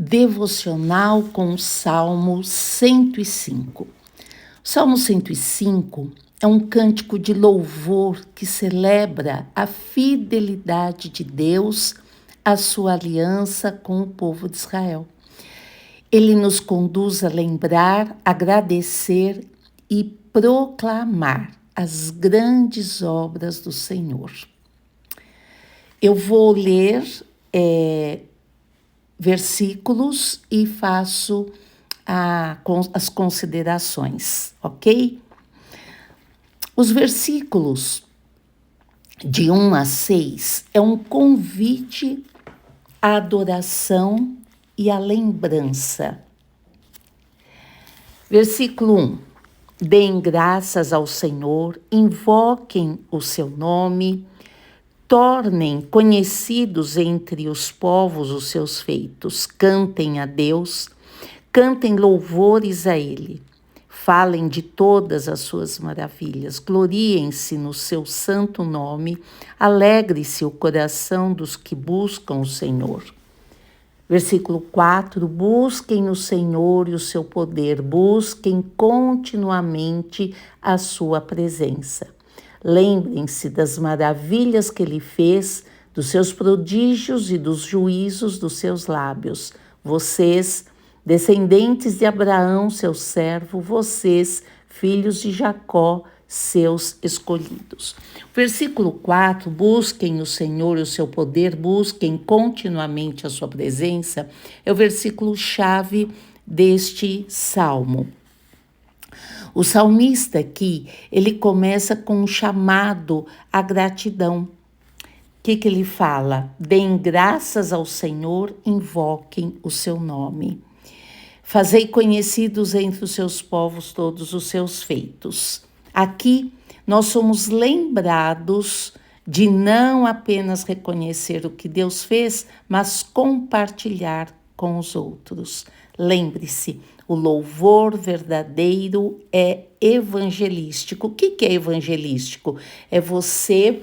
Devocional com o Salmo 105. O Salmo 105 é um cântico de louvor que celebra a fidelidade de Deus à sua aliança com o povo de Israel. Ele nos conduz a lembrar, agradecer e proclamar as grandes obras do Senhor. Eu vou ler versículos e faço as considerações, ok? Os versículos de 1 a 6 é um convite à adoração e à lembrança. Versículo 1. Deem graças ao Senhor, invoquem o seu nome, tornem conhecidos entre os povos os seus feitos, cantem a Deus, cantem louvores a Ele, falem de todas as suas maravilhas, gloriem-se no seu santo nome, alegre-se o coração dos que buscam o Senhor. Versículo 4, busquem o Senhor e o seu poder, busquem continuamente a sua presença. Lembrem-se das maravilhas que Ele fez, dos seus prodígios e dos juízos dos seus lábios. Vocês, descendentes de Abraão, seu servo, vocês, filhos de Jacó, seus escolhidos. Versículo 4, busquem o Senhor e o seu poder, busquem continuamente a sua presença, é o versículo-chave deste salmo. O salmista aqui, ele começa com um chamado à gratidão. O que ele fala? Deem graças ao Senhor, invoquem o seu nome. Fazei conhecidos entre os seus povos todos os seus feitos. Aqui, nós somos lembrados de não apenas reconhecer o que Deus fez, mas compartilhar com os outros. Lembre-se, o louvor verdadeiro é evangelístico. O que é evangelístico? É você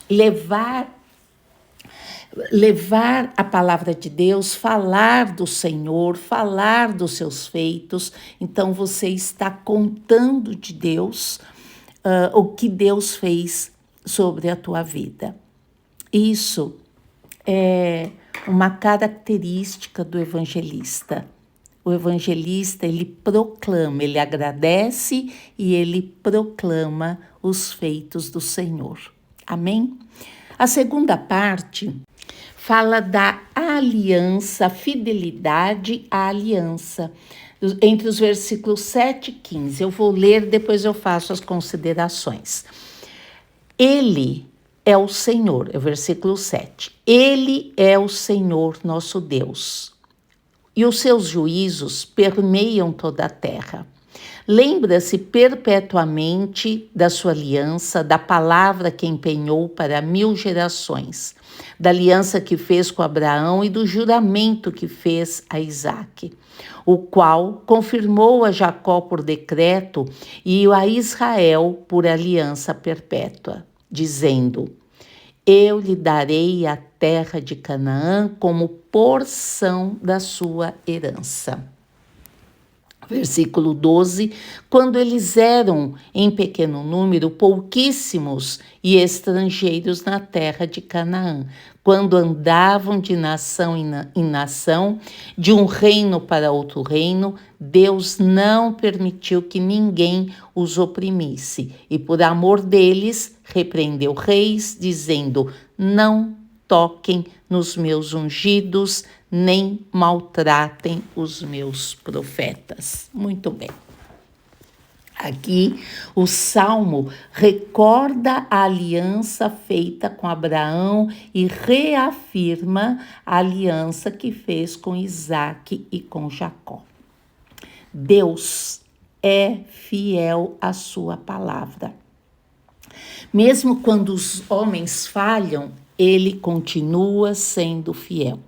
levar a palavra de Deus, falar do Senhor, falar dos seus feitos. Então você está contando de Deus o que Deus fez sobre a tua vida. Isso é uma característica do evangelista. O evangelista, ele proclama, ele agradece e ele proclama os feitos do Senhor. Amém? A segunda parte fala da aliança, fidelidade à aliança, entre os versículos 7 e 15. Eu vou ler, depois eu faço as considerações. Ele é o Senhor, é o versículo 7. Ele é o Senhor nosso Deus, e os seus juízos permeiam toda a terra. Lembra-se perpetuamente da sua aliança, da palavra que empenhou para 1000 gerações, da aliança que fez com Abraão e do juramento que fez a Isaque, o qual confirmou a Jacó por decreto e a Israel por aliança perpétua, dizendo: eu lhe darei a terra de Canaã como porção da sua herança. Versículo 12, quando eles eram em pequeno número, pouquíssimos e estrangeiros na terra de Canaã, quando andavam de nação em nação, de um reino para outro reino, Deus não permitiu que ninguém os oprimisse, e por amor deles repreendeu reis, dizendo: não toquem nos meus ungidos, nem maltratem os meus profetas. Muito bem. Aqui o Salmo recorda a aliança feita com Abraão e reafirma a aliança que fez com Isaque e com Jacó. Deus é fiel à sua palavra. Mesmo quando os homens falham, ele continua sendo fiel.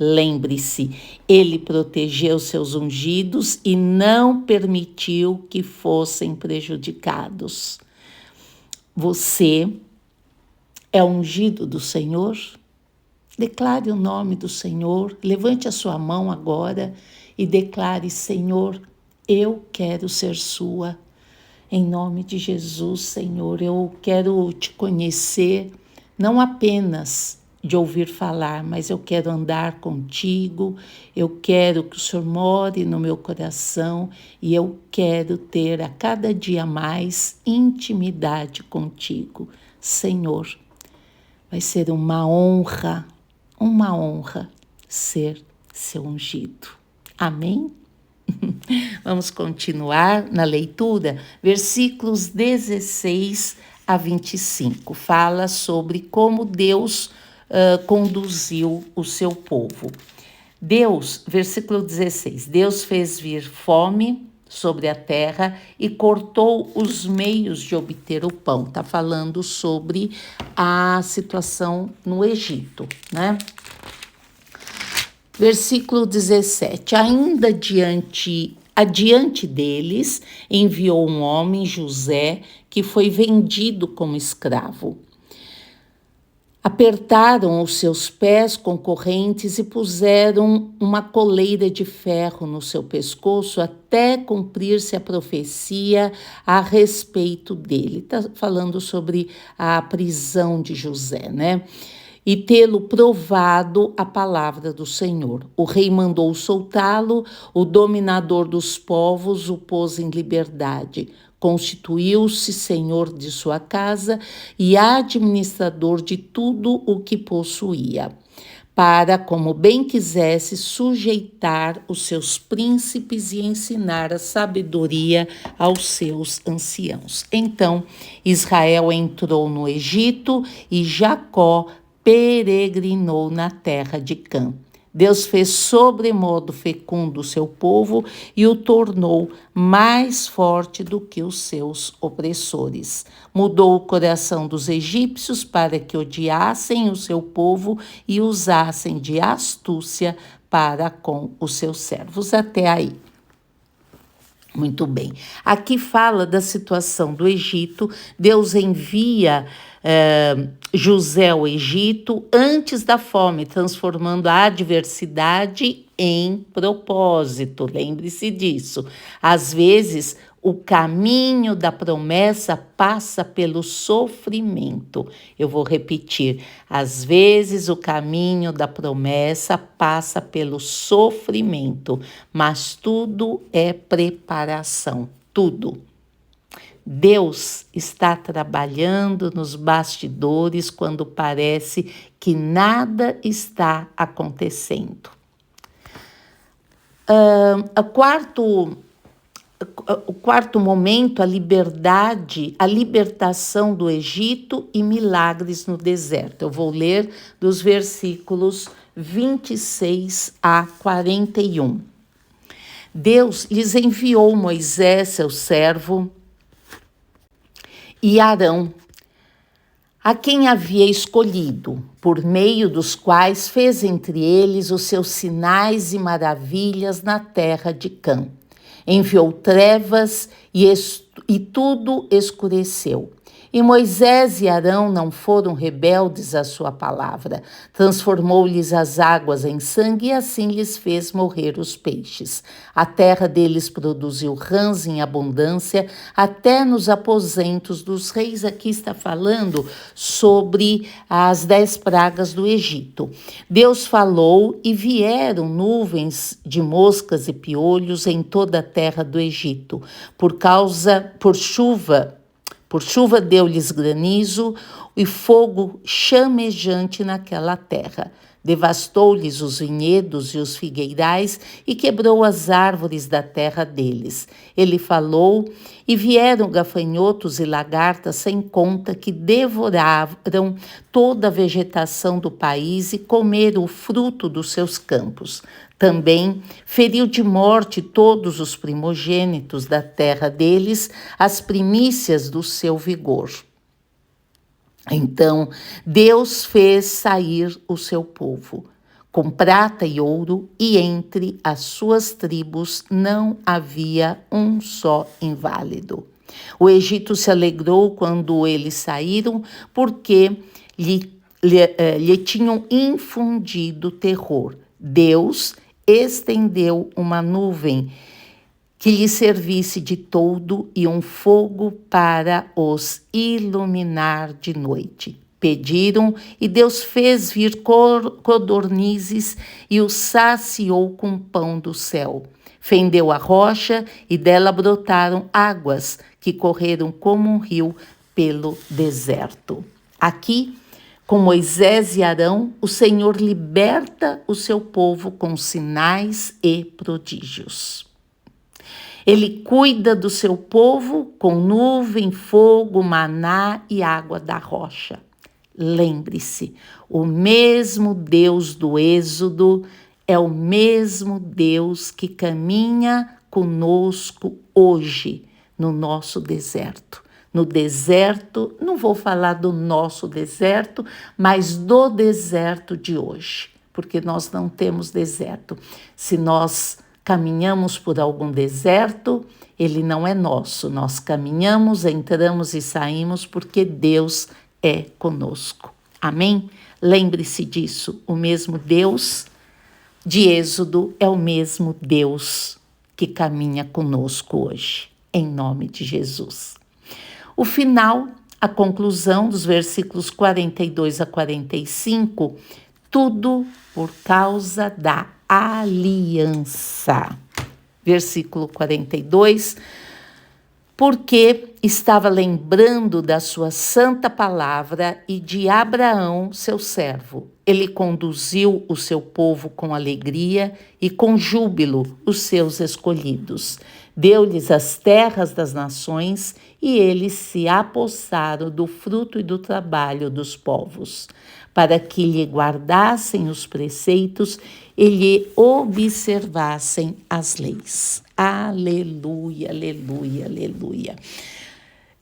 Lembre-se, ele protegeu seus ungidos e não permitiu que fossem prejudicados. Você é ungido do Senhor? Declare o nome do Senhor, levante a sua mão agora e declare: Senhor, eu quero ser sua. Em nome de Jesus, Senhor, eu quero te conhecer, não apenas de ouvir falar, mas eu quero andar contigo, eu quero que o Senhor more no meu coração e eu quero ter a cada dia mais intimidade contigo. Senhor, vai ser uma honra ser seu ungido. Amém? Vamos continuar na leitura, versículos 16 a 25. Fala sobre como Deus conduziu o seu povo. Versículo 16, Deus fez vir fome sobre a terra e cortou os meios de obter o pão. Está falando sobre a situação no Egito, né? Versículo 17, ainda adiante deles, enviou um homem, José, que foi vendido como escravo. Apertaram os seus pés com correntes e puseram uma coleira de ferro no seu pescoço até cumprir-se a profecia a respeito dele. Está falando sobre a prisão de José, né? E tê-lo provado a palavra do Senhor. O rei mandou soltá-lo, o dominador dos povos o pôs em liberdade. Constituiu-se senhor de sua casa e administrador de tudo o que possuía, para, como bem quisesse, sujeitar os seus príncipes e ensinar a sabedoria aos seus anciãos. Então, Israel entrou no Egito e Jacó peregrinou na terra de Cã. Deus fez sobremodo fecundo o seu povo e o tornou mais forte do que os seus opressores. Mudou o coração dos egípcios para que odiassem o seu povo e usassem de astúcia para com os seus servos. Até aí. Muito bem. Aqui fala da situação do Egito. Deus envia José ao Egito antes da fome, transformando a adversidade em propósito. Lembre-se disso. Às vezes, o caminho da promessa passa pelo sofrimento. Eu vou repetir. Às vezes, o caminho da promessa passa pelo sofrimento, mas tudo é preparação. Tudo. Deus está trabalhando nos bastidores quando parece que nada está acontecendo. O quarto momento, a libertação do Egito e milagres no deserto. Eu vou ler dos versículos 26 a 41. Deus lhes enviou Moisés, seu servo, e Arão, a quem havia escolhido, por meio dos quais fez entre eles os seus sinais e maravilhas na terra de Cã. Enviou trevas e tudo escureceu. E Moisés e Arão não foram rebeldes à sua palavra. Transformou-lhes as águas em sangue e assim lhes fez morrer os peixes. A terra deles produziu rãs em abundância, até nos aposentos dos reis. Aqui está falando sobre as 10 pragas do Egito. Deus falou e vieram nuvens de moscas e piolhos em toda a terra do Egito. Por chuva deu-lhes granizo e fogo chamejante naquela terra. Devastou-lhes os vinhedos e os figueirais e quebrou as árvores da terra deles. Ele falou e vieram gafanhotos e lagartas sem conta que devoraram toda a vegetação do país e comeram o fruto dos seus campos. Também feriu de morte todos os primogênitos da terra deles, as primícias do seu vigor. Então Deus fez sair o seu povo com prata e ouro, e entre as suas tribos não havia um só inválido. O Egito se alegrou quando eles saíram, porque lhe lhe tinham infundido terror. Deus estendeu uma nuvem que lhe servisse de toldo e um fogo para os iluminar de noite. Pediram e Deus fez vir codornizes e os saciou com pão do céu. Fendeu a rocha e dela brotaram águas que correram como um rio pelo deserto. Aqui, com Moisés e Arão, o Senhor liberta o seu povo com sinais e prodígios. Ele cuida do seu povo com nuvem, fogo, maná e água da rocha. Lembre-se, o mesmo Deus do Êxodo é o mesmo Deus que caminha conosco hoje no nosso deserto. No deserto, não vou falar do nosso deserto, mas do deserto de hoje, porque nós não temos deserto. Se nós caminhamos por algum deserto, ele não é nosso. Nós caminhamos, entramos e saímos porque Deus é conosco. Amém? Lembre-se disso. O mesmo Deus de Êxodo é o mesmo Deus que caminha conosco hoje, em nome de Jesus. O final, a conclusão dos versículos 42 a 45, tudo por causa da aliança. Versículo 42, porque estava lembrando da sua santa palavra e de Abraão, seu servo. Ele conduziu o seu povo com alegria e com júbilo os seus escolhidos. Deu-lhes as terras das nações e eles se apossaram do fruto e do trabalho dos povos, para que lhe guardassem os preceitos e lhe observassem as leis. Aleluia, aleluia, aleluia.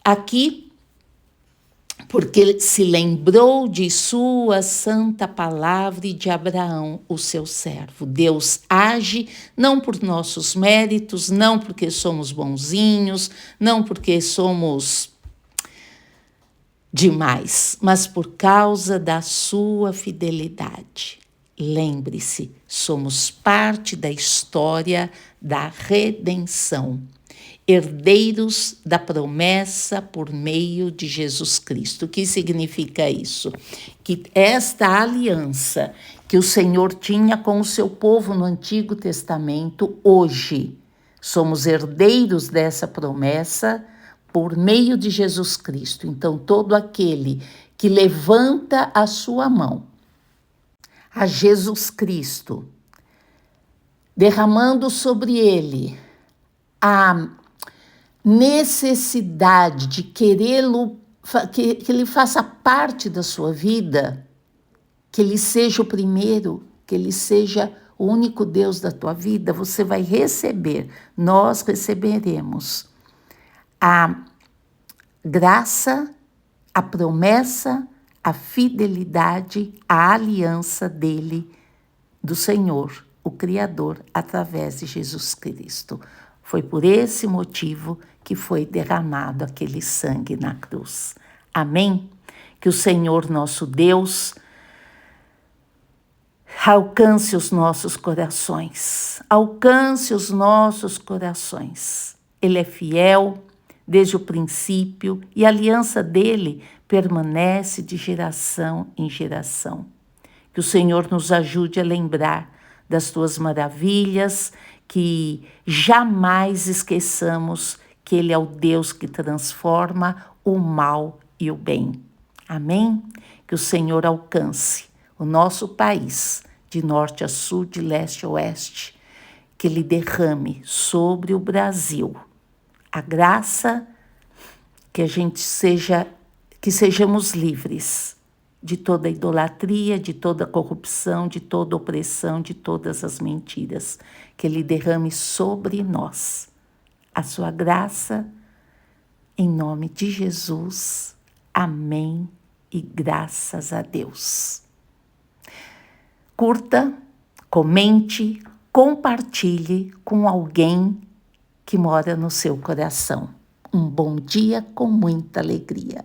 Aqui, porque ele se lembrou de sua santa palavra e de Abraão, o seu servo. Deus age não por nossos méritos, não porque somos bonzinhos, não porque somos demais, mas por causa da sua fidelidade. Lembre-se, somos parte da história da redenção, herdeiros da promessa por meio de Jesus Cristo. O que significa isso? Que esta aliança que o Senhor tinha com o seu povo no Antigo Testamento, hoje somos herdeiros dessa promessa por meio de Jesus Cristo. Então, todo aquele que levanta a sua mão a Jesus Cristo, derramando sobre ele a necessidade de querê-lo, que ele faça parte da sua vida, que ele seja o primeiro, que ele seja o único Deus da tua vida, você vai receber, nós receberemos a graça, a promessa, a fidelidade, a aliança dele, do Senhor, o Criador, através de Jesus Cristo. Foi por esse motivo que foi derramado aquele sangue na cruz. Amém? Que o Senhor nosso Deus alcance os nossos corações. Alcance os nossos corações. Ele é fiel desde o princípio e a aliança dele permanece de geração em geração. Que o Senhor nos ajude a lembrar das tuas maravilhas, que jamais esqueçamos que Ele é o Deus que transforma o mal e o bem. Amém? Que o Senhor alcance o nosso país, de norte a sul, de leste a oeste, que Ele derrame sobre o Brasil a graça, que sejamos livres de toda idolatria, de toda corrupção, de toda opressão, de todas as mentiras. Que Ele derrame sobre nós a sua graça, em nome de Jesus. Amém e graças a Deus. Curta, comente, compartilhe com alguém que mora no seu coração. Um bom dia com muita alegria.